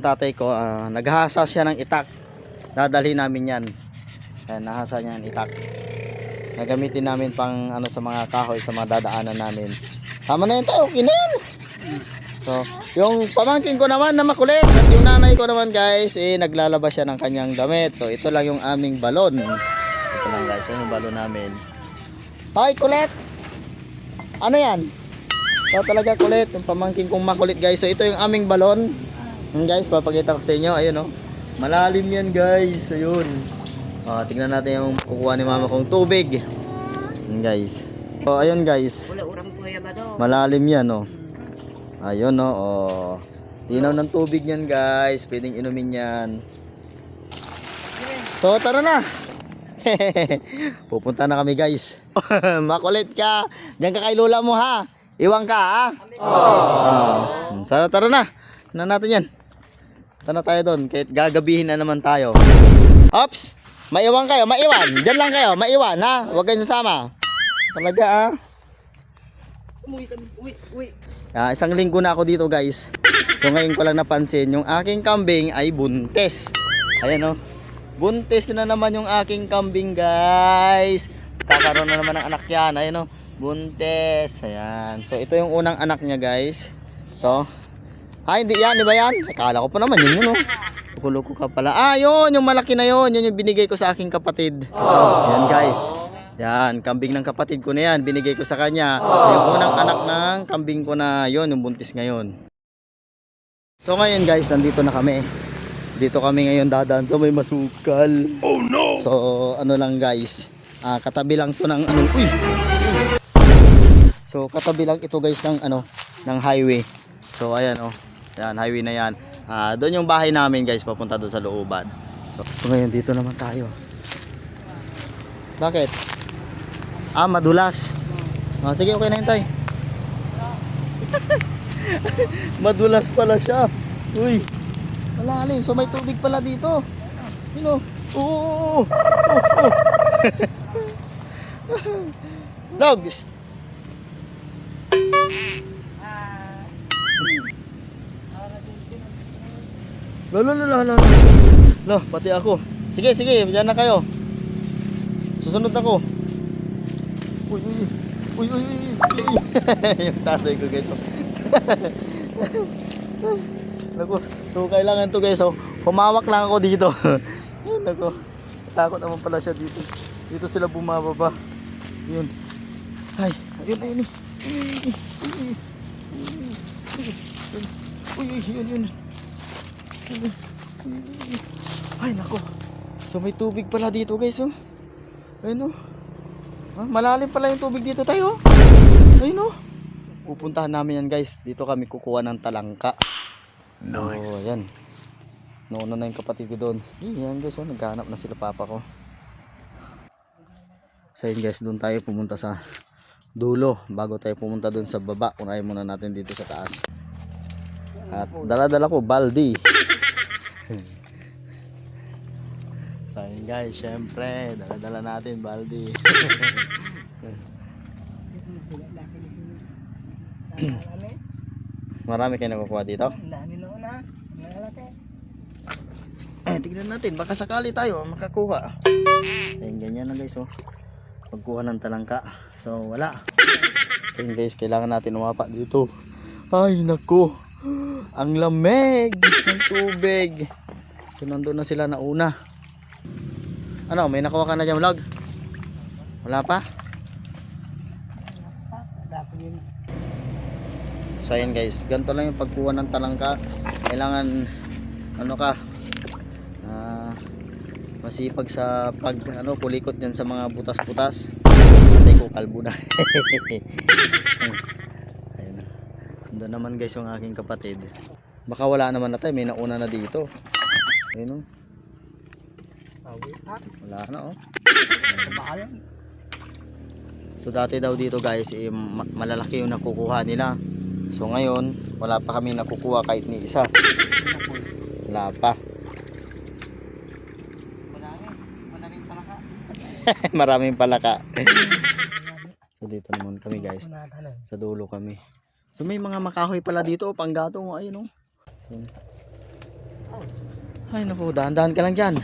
tatay ko, naghahasa siya ng itak. Dadalhin namin yan. Ayan, nahasa niya ng itak. Nagamitin namin pang ano sa mga kahoy, sa mga dadaanan namin. Tama na yan tayo, okay na yan. So, yung pamangkin ko naman na makulit at yung nanay ko naman guys, naglalaba siya ng kanyang damit. So, ito lang yung aming balon. Ito lang guys, yung balon namin. Hoy, kulit! Ano yan? So, talaga kulit. Yung pamangkin kong makulit guys. So, ito yung aming balon. Guys, papakita ko sa inyo. Ayun oh. Malalim yan guys. Ayun. Tingnan natin yung kukuha ni mama kong tubig. Ayun guys. So, ayun guys. Malalim yan oh. Ayun no, linaw ng tubig yan guys, pwedeng inumin yan. So tara na. Pupunta na kami guys. Makulit ka. Diyan ka kay lola mo ha. Iwan ka ha. Tara na. Tignan natin yan. Tara tayo doon, kahit gagabihin na naman tayo. Ops, maiwan kayo, maiwan. Diyan lang kayo, maiwan ha. Huwag kayong sasama. Talaga ha. Uy. Isang linggo na ako dito guys. So ngayon ko lang napansin yung aking kambing ay buntis. Ayan oh. Buntis na naman yung aking kambing guys. Kakaroon na naman ng anak yan. Ayan oh. Buntis. Ayan. So ito yung unang anak niya guys. Ito. Hindi yan. Di ba yan? Akala ko pa naman yun oh. Kulo-ko ka pala. Yun. Yung malaki na yun. Yun yung binigay ko sa aking kapatid. Ayan guys. Yan, kambing ng kapatid ko na yan, binigay ko sa kanya. Yung unang anak ng kambing ko na yon, yung buntis ngayon. So ngayon guys, nandito na kami. Dito kami ngayon dadaan sa may masukal. Oh no! So ano lang guys, katabi lang to ng ano, uy! So katabi lang ito guys ng ano, ng highway. So ayan oh, yan, highway na yan. Doon yung bahay namin guys, papunta doon sa looban. So ngayon dito naman tayo. Bakit? Madulas. Sige, okay na yun tay. Madulas pala siya. Uy, malalim. So may tubig pala dito. You know? Oo. Dog. Lo, pati ako. Sige, diyan na kayo. Susunod ako. Uy. Yung tatay ko guys. Naku, so kailangan to guys. So, humawak lang ako dito. Naku, takot naman pala siya dito. Dito sila bumababa. Yun. Ayun. Yun. Ay, naku. So may tubig pala dito guys oh. Ayun oh. Malalim pala yung tubig dito tayo. Ayun oh. Pupuntahan namin yan guys. Dito kami kukuha ng talangka. Nice. Yan. Nauna na yung kapatid ko doon. Yan guys oh. Naghahanap na sila papa ko. So yun guys. Doon tayo pumunta sa dulo. Bago tayo pumunta doon sa baba. Unahin muna natin dito sa taas. At dala-dala ko baldi. So yun guys, syempre dala-dala natin baldi. Marami kayo nakukuha dito? Tignan natin, baka sakali tayo makakuha. Ayun, ganyan lang guys oh. Pagkuha ng talangka. So wala. So yun guys, kailangan natin umapa dito. Ay naku, ang lamig ng tubig. So nandun na sila na una. Ano, may nakuha ka na dyan vlog? Wala pa? So ayun guys, ganito lang yung pagkuha ng talangka. Kailangan ano ka, masipag sa pag kulikot dyan sa mga butas-butas. Patay ko kalbo na. Ayun. Doon naman guys yung aking kapatid. Baka wala naman na tayo, may nauna na dito. Ayun oh. Wala na oh. So dati daw dito guys malalaki yung nakukuha nila. So ngayon wala pa kami nakukuha kahit ni isa. Wala pa. Maraming palaka. So dito naman kami guys. Sa dulo kami. So may mga makahoy pala dito, panggatong ayun oh. Ay naku, dahan-dahan ka lang dyan.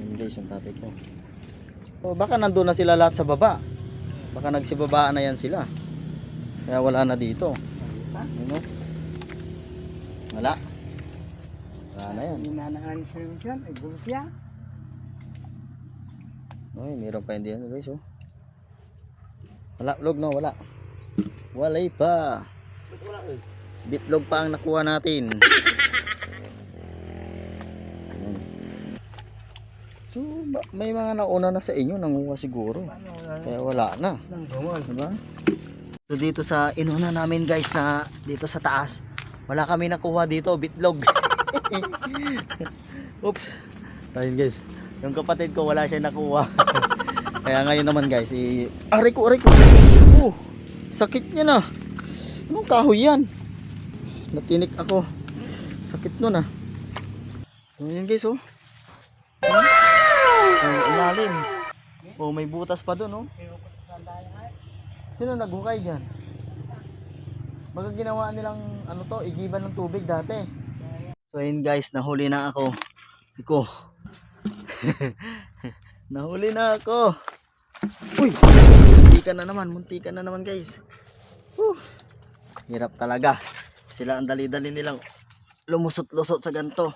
Ayun guys, yung tatay ko. O, baka nandun na sila lahat sa baba. Baka nagsibabaan na yan sila. Kaya wala na dito. Ano? Wala. Wala na yan. Ninanaan siya yung siyan, ay gulpya. Ay, meron pa hindi yan guys, oh. Wala, log no, wala. Walay pa. Bitlog pa ang nakuha natin. Ayan. So, may mga nauna na sa inyo, nanguha siguro. Kaya wala na. Diba? So dito sa inuna namin guys na dito sa taas, wala kami nakuha dito, bitlog. Oops. Ayun guys, yung kapatid ko wala siya nakuha. Kaya ngayon naman guys, aray ko. Oh, sakit niya na. Anong kahoy yan? Natinik ako. Sakit nun ah. So yun guys, oh. Ilalim. Oh, may butas pa dun, oh. Sino naghukay dyan? Baga ginawa nilang ano to, igiban ng tubig dati. So ayun guys, nahuli na ako. Iko. Nahuli na ako. Uy! Muntikan na naman guys. Hirap talaga. Sila ang dali-dali nilang lumusot-lusot sa ganto.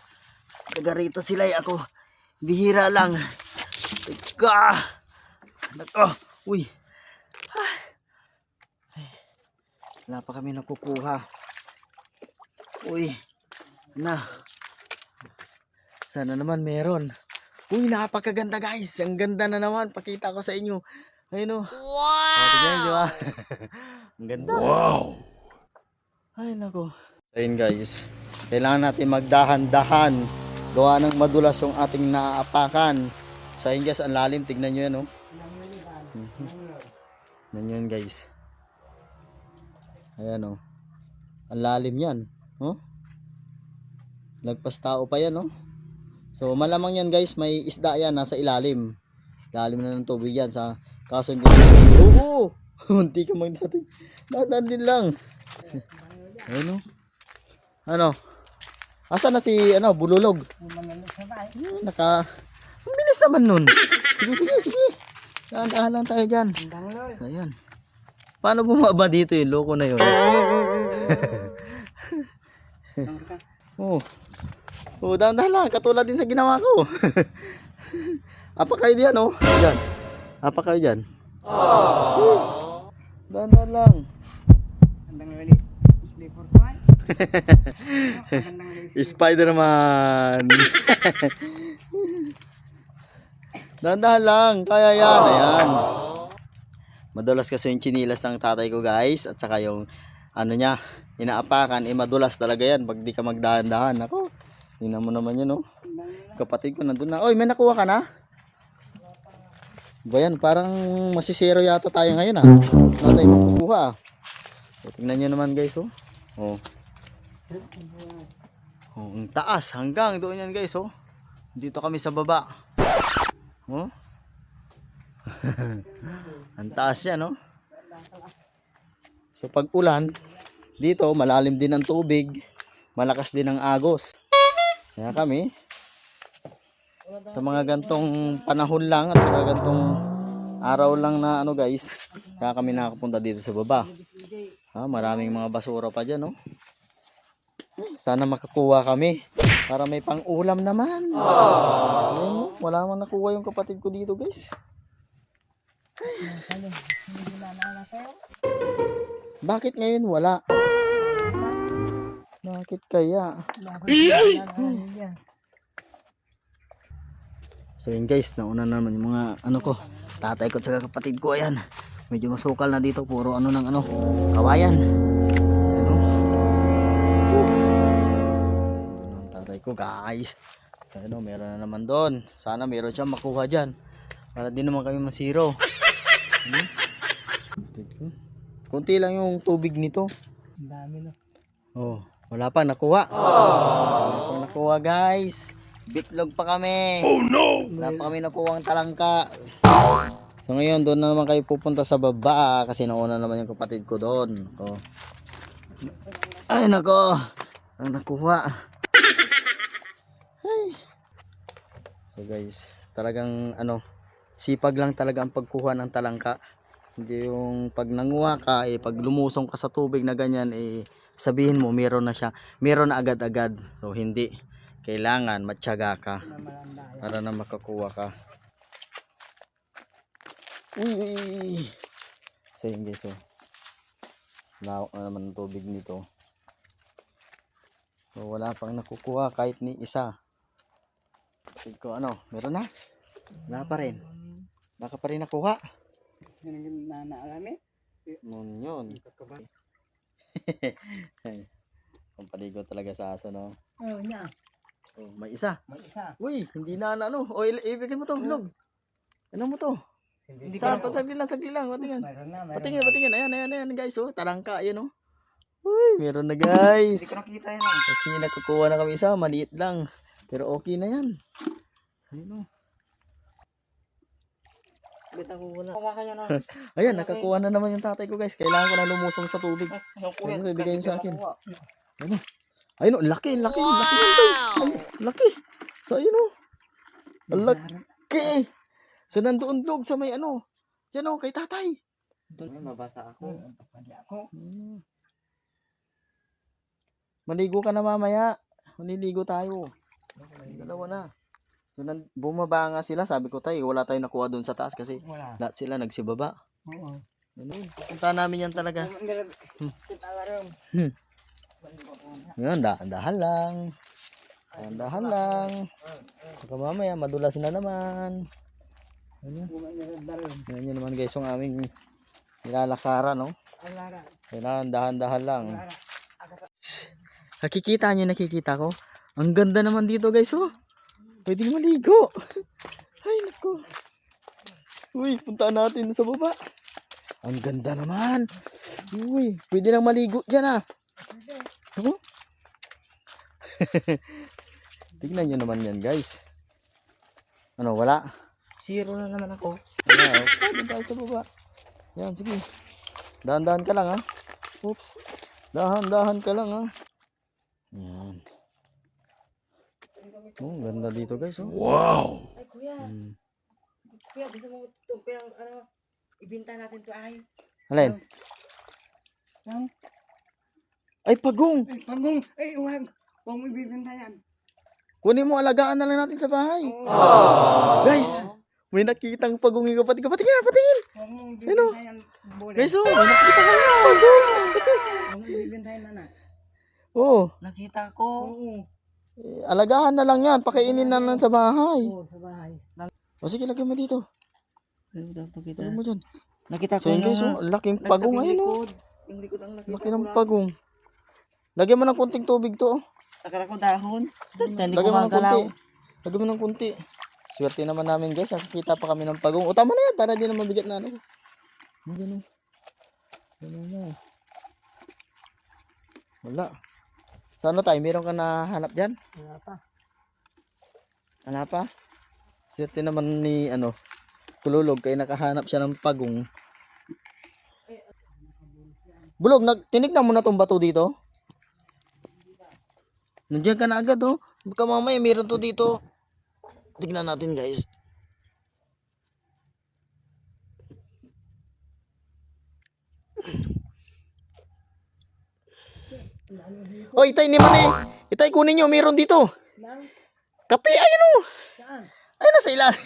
Taga rito sila ako. Bihira lang. Ika! Nako! Uy! Wala pa kami nakukuha. Uy, na. Sana naman meron. Uy, napakaganda guys. Ang ganda na naman. Pakita ko sa inyo. Ayun o. Wow! Tignan nyo ah. Ang ganda. Wow! Ay nako. Ayun guys. Kailangan natin magdahan-dahan. Gawa ng madulas yung ating naaapakan. So ayun guys, ang lalim. Tignan nyo yan o. Yan yun guys. Ayan o. Ang lalim yan. Oh? Lagpas tao pa yan oh. So malamang yan guys, may isda yan nasa ilalim. Ilalim na ng tubig yan sa kaso hindi. Oo! Hindi ka magdating. Dadan din lang. Ayan o. Ano? Asa na si Bululog? Naka. Ang bilis naman nun. Sige. Dahan-dahan lang tayo dyan. Ayan. Paano bumaba dito yung loko na yun? Oh, dahan-dahan lang. Katulad din sa ginawa ko. Apa kayo diyan, oh? Diyan. Apa kayo diyan? Dahan-dahan lang. Spider-Man. Dahan-dahan lang. Kaya yan. Ayan. Madulas kasi yung chinilas ng tatay ko guys. At saka yung ano niya, inaapakan. Madulas talaga yan pag di ka magdahan-dahan. Ako, tingnan mo naman yun oh. Kapatid ko nandun na. Oy, may nakuha ka na? Ba yan, parang masisero yata tayo ngayon ah. Wala tayo makukuha ah. So, tingnan nyo naman guys oh. Oh, ang taas hanggang doon yan guys oh. Dito kami sa baba. Oh. Ang taas yan oh. So pag ulan dito malalim din ang tubig, malakas din ang agos. Kaya kami sa mga gantong panahon lang at saka gantong araw lang na ano guys, kaya kami nakapunta dito sa baba. Maraming mga basura pa dyan oh. Sana makakuha kami para may pang-ulam naman. So yun, oh, wala man nakuha yung kapatid ko dito guys. Bakit ngayon wala? Bakit kaya? So yun guys, nauna naman yung mga ano ko, tatay ko at kapatid ko. Ayan, medyo masukal na dito, puro ano ng ano, kawayan. Ano? Ang tatay ko guys. Ano, meron na naman doon. Sana meron siyang makuha dyan para di naman kami masiro. Ano? Kunti lang yung tubig nito. Ang dami no. Oh, wala pa nakuha. Wala pa nakuha guys. Bitlog pa kami. Oh no. Wala pa kami nakuha ang talangka. So ngayon doon na naman kayo pupunta sa baba kasi nauna naman yung kapatid ko doon. Oh. Ay nako. Ang nakuha. Ay So guys, talagang ano, sipag lang talaga ang pagkuha ng talangka. Hindi yung pag nanguha ka, pag lumusong ka sa tubig na ganyan, sabihin mo meron na siya. Meron na agad-agad. So hindi. Kailangan matyaga ka para na makakuha ka. Uy! So yun guys, so. Lawak na naman ang tubig nito. So wala pang nakukuha kahit ni isa. Kapag ko ano, meron na? Wala pa rin. Baka pa rin nakuha. Yan ang naalami. Noon yun. Pampaligo talaga sa aso, no? Oh, niya. Oh, may isa. May isa. Uy, hindi na ano. O, ibigay mo to, vlog. Ano mo to? Hindi Saan? Sagli lang. Patingin. Meron na. Patingin. Ayan, guys. Oh, talangka. Ayan, oh. Uy, meron na, guys. Hindi ko nakita yan. Kasi nakukuha na kami isa. Maliit lang. Pero okay na yan. Ayun, oh. Kumakan niya na. Ayan, nakakuha na naman yung tatay ko, guys. Kailangan ko na lumusong sa tubig. Ayun, ibigay yun sa akin. Ayun, ayun, oh, laki yan, guys. Laki. So, ayun, oh. Ang laki. So, nandoon vlog sa may ano. Diyan, oh, kay tatay. Mabasa ako. Maligo ka na mamaya. Maliligo tayo. Dalawa na. So, bumaba nga sila. Sabi ko tayo, wala tayong nakuha doon sa taas kasi Wala. lahat sila nagsibaba. Oo. Punta namin yan talaga. Yan, dahan-dahan lang. Dahan-dahan lang. Baka mamaya, madulas na naman. Ano? Yan yun naman guys, yung aming nilalakaran, no? Kailangan dahan-dahan lang. Nakikita nakikita ko. Ang ganda naman dito guys, oh. Pwedeng maligo. Ay, naku. Uy, puntaan natin sa baba. Ang ganda naman. Uy, pwede nang maligo dyan, ah. Oh? Tignan nyo naman yan, guys. Ano, wala? Zero na naman ako. Wala, okay. Tayo sa baba. Yan, sige. Dahan-dahan ka lang, ha. Oops. Dahan-dahan ka lang, ha. Yan. Oh, ganda dito, guys, oh. Wow! Ay, kuya. Hmm. Kuya, gusto mo ito. Kuya, ano, ibinta natin to ay. Alin? Yan. Ay, pagong. Ay, pagong. Ay, wag. Huwag mo ibibinta yan. Kunin mo, alagaan na lang natin sa bahay. Guys, may nakitang pagong yung kapatid. Patingin. Huwag mo ibibinta yan. Guys, oh, may nakita ka yung pagong. Huwag mo ibibinta yan, anak. Oh, Nakita ko. Oo. alagahan na lang yan. Pakainin na lang sa bahay. Oo, sa bahay. O sige, lagyan mo dito. Lagyan mo dyan. Nakita So yun guys, oh, ang laking pagong. Ayun, oh. Yung likod ang nakita. Laki ng pagong. Lagyan mo ng kunting tubig to, oh. Nakala ko dahon. Lagyan mo ng kunti. Lagyan mo ng kunti. Swerte naman namin guys. Nakikita pa kami ng pagong. O tama na yan. Para di na mabigat na ano. Ganun. Ganun. Wala. Sa ano tayo? Meron ka na hanap dyan? Wala pa. Wala pa? Swerte naman ni ano. Kululog. Kaya nakahanap siya ng pagong. Bulog, tinignan mo na tong bato dito? Nandiyan ka na agad, oh. Baka mamaya meron to dito. Tignan natin, guys. Oh, itay ni Mane. Itay, kunin nyo. Meron dito. Kape, ayun, oh. Saan? Ayun, oh, sa ilalim.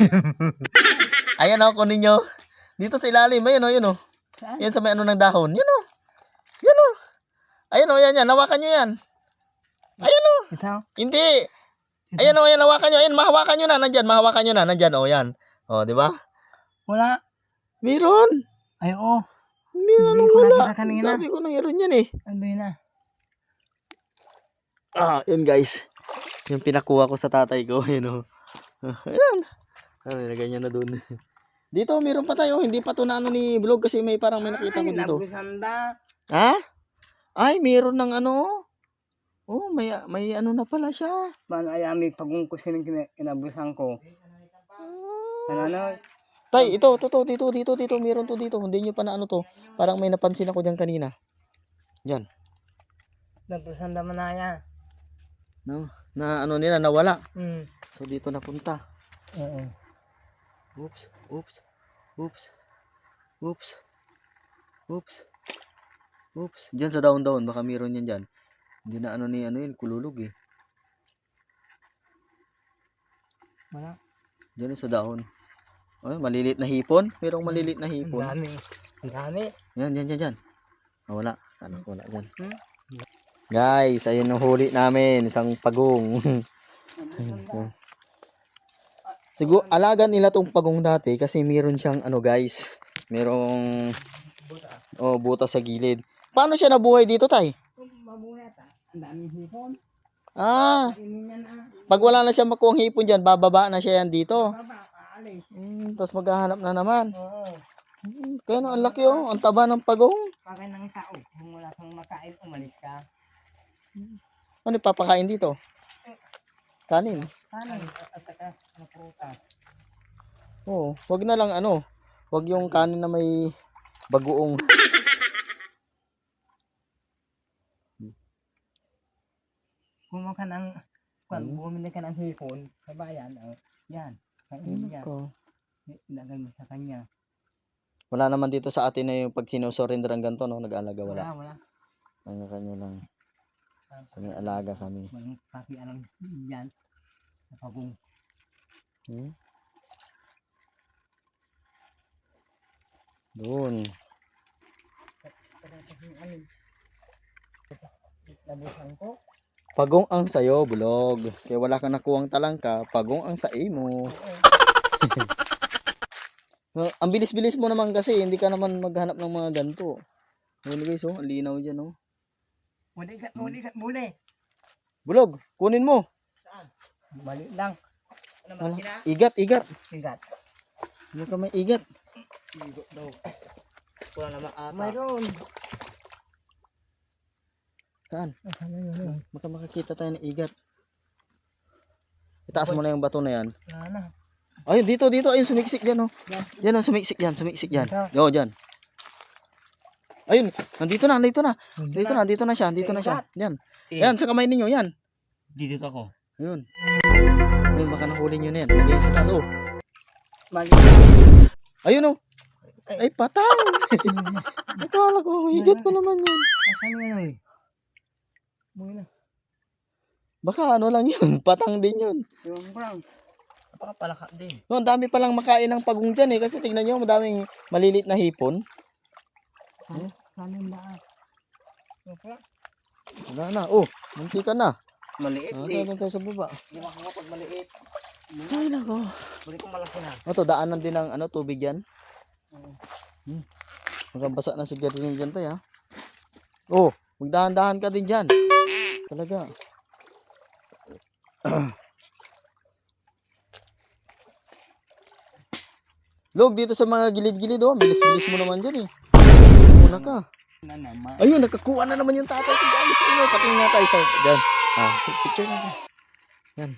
Ayan, oh, kunin nyo. Dito sa ilalim. Ayun, oh, yun, oh. Saan? Yan sa may ano ng dahon. Yan, oh. Yan, oh. Ayun, oh, yan. Hawakan nyo yan. Ayun, oh. Ito? Hindi. Ayan, oh, yan. Hawakan nyo. Ayan, mahawakan nyo na. Nandyan, mahawakan nyo na. Nandyan, oh, yan. Oh, di ba? Wala. Meron. Ay, oo. Meron, Hindi ko wala. nakita kanina. Sabi ko na meron yan, eh. Ano yun na? Ah, yun, guys. Yung pinakuha ko sa tatay ko. Yun, oh. Ayan. Nilagay niya na dun. Dito, meron pa tayo. Hindi pa to na ano ni vlog kasi may parang may nakita ko dito. Nabusanda. Ha? Ay, meron ng ano. Oh, may ano na pala siya. Paano ay aming pagungkusin ng kinabusan ko? Ano? Tay, ito, dito, meron to dito. Hindi nyo pa na ano to. Parang may napansin ako dyan kanina. Diyan. Nabusanda man na yan. No? Na ano nila, nawala. Hmm. So dito napunta. Oo. Oops, oops, oops, oops, oops, oops. Diyan sa daon-daon, baka meron yan dyan. Hindi na ano ni ano yun, kululog eh. Wala. Diyan sa dahon. Ay, malilit na hipon. Merong malilit na Ang hipon. dami. Ang dami. Yan. Ah, wala. Kala ko wala dyan. Hmm? Guys, ayun ang huli namin. Isang pagong. Siguro, alaga nila tong pagong dati kasi meron siyang ano guys. Merong butas sa gilid. Paano siya nabuhay dito, tay? Mabuhay ta. Ang daming hipon. Ah, Kainin yan ah. pag wala na siya makuha hipon dyan, bababa na siya yan dito. Baba, aalis. Tapos maghahanap na naman. Oo. Kaya no, ang laki oh. Ang taba ng pagong. Pagay ng tao. Kung wala kang makain, umalis ka. Ano ipapakain dito? Kanin. Kanin. At saka ang prutas. Oo, wag na lang ano. Wag yung kanin na may bagoong. Kung ka ng, kung bumili ka ng hipon, sa bayan, yan. Kainin yan. Ko. Ilagay mo sa kanya. Wala naman dito sa atin na yung pag sinusurrender ang ganito, no? Nag-aalaga, wala. Wala. Ang kanya lang. So, may alaga kami. Walang pakialam yan. Sa pagong. Hmm? Doon. Labusan ko. Pagong ang sayo, bulog. Kaya wala kang nakuhang talangka, pagong ang sa imo. Ang bilis-bilis mo naman kasi, hindi ka naman maghanap ng mga ganito. Ayun guys, oh, ang linaw dyan, oh. Muli. Bulog, kunin mo. Saan? Mali lang. Ano Wala. makina? Igat. Ingat. Hindi ka may igat. Igot daw. Wala naman ata. Mayroon. Saan? Ano yun? Baka makakita tayo ng igat. Itaas mo na yung bato na yan. Wala na. Ayun, dito. Ayun, sumiksik dyan, oh. Yan, oh, sumiksik dyan. Yo, dyan. Ayun, nandito na. Dito na siya. Yan. Yan, sa kamay ninyo, yan. Dito ako. Ayun. Ayun, baka nahuli nyo na yan. Lagay yun sa taas, oh. Mali. Ayun, oh. Ay, patang. Akala ko, higat pa naman yan. Asan yun? Buhay na. Baka ano lang yun, patang din yun. Yung parang. Napakapalaka din. No, ang dami palang makain ng pagong dyan eh. Kasi tingnan nyo, madaming malilit na hipon. Saan yung daan? Wala na. Oh, munti ka na. Maliit Doon tayo sa baba. Hindi makuha pag maliit. Ay, nako. Balik kong malaki na. Ito, daanan din ng ano, tubig yan. Magkabasa na siguro nyo dyan tayo, ha. Oh, magdahan-dahan ka din dyan. Talaga. Log, dito sa mga gilid-gilid, oh. Bilis-bilis mo naman dyan, eh. Muna ka. Ayun, nagkakuha na naman yung tatay ko, guys. Ayun, pati nga tayo sa... Dyan. Picture na. Yan.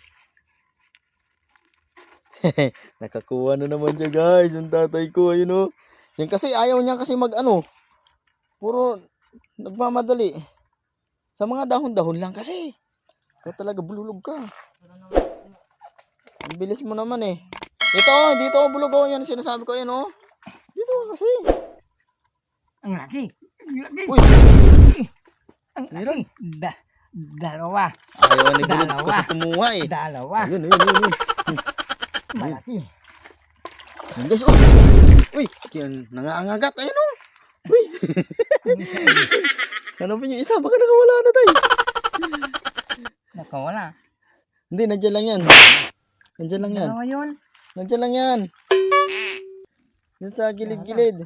Nakakuha na naman siya, guys. Yung tatay ko, ayun, oh. Yan kasi, ayaw niya kasi mag-ano. Puro nagmamadali. Sa mga dahon-dahon lang kasi. Ikaw talaga, bululog ka. Ang bilis mo naman, eh. Dito, bulog, oh. Yan, sinasabi ko, ayun, oh. Dito kasi. Ang laki. Uy. Ang laki. Dalawa. Ayaw ni bulog kasi kumuha, eh. Dalawa. Ayun. Malaki. Ayun, guys, oh. Uy, yan, nangangagat. Ayun, oh. Uy. Hanapin yung isa, baka nakawala na tayo. Nakawala. Hindi, nandiyan lang yan. Nandiyan lang yan. Dalawa yun. Nandiyan lang yan. Yan sa gilid-gilid.